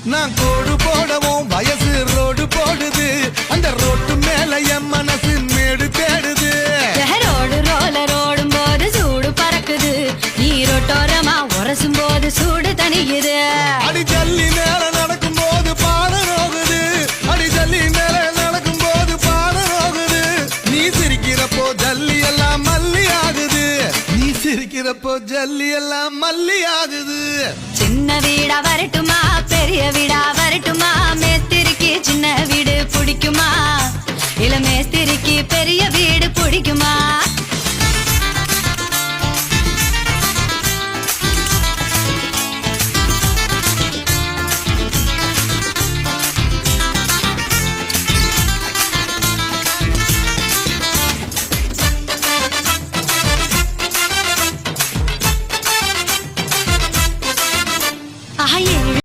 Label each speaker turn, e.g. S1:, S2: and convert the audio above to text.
S1: நான் கோடு போடவும் வயசு ரோடு போடுது அந்த ரோட்டு மேல என் மனசு மேடு தேடுது
S2: ரோடு ரோலர் ஓடும் போது சூடு பறக்குது நீரோட்டோரமா உரசும் போது சூடு தணியுது
S1: அடி ஜல்லி மேல நடக்கும் போது பாட ரோகுது அடி ஜல்லி மேல நடக்கும் போது பாட ரோகுது நீ சிரிக்கிறப்போ ஜல்லி எல்லாம் மல்லி ஆகுது நீ சிரிக்கிறப்போ ஜல்லி எல்லாம் மல்லி ஆகுது
S2: சின்ன வீடா வரட்டும்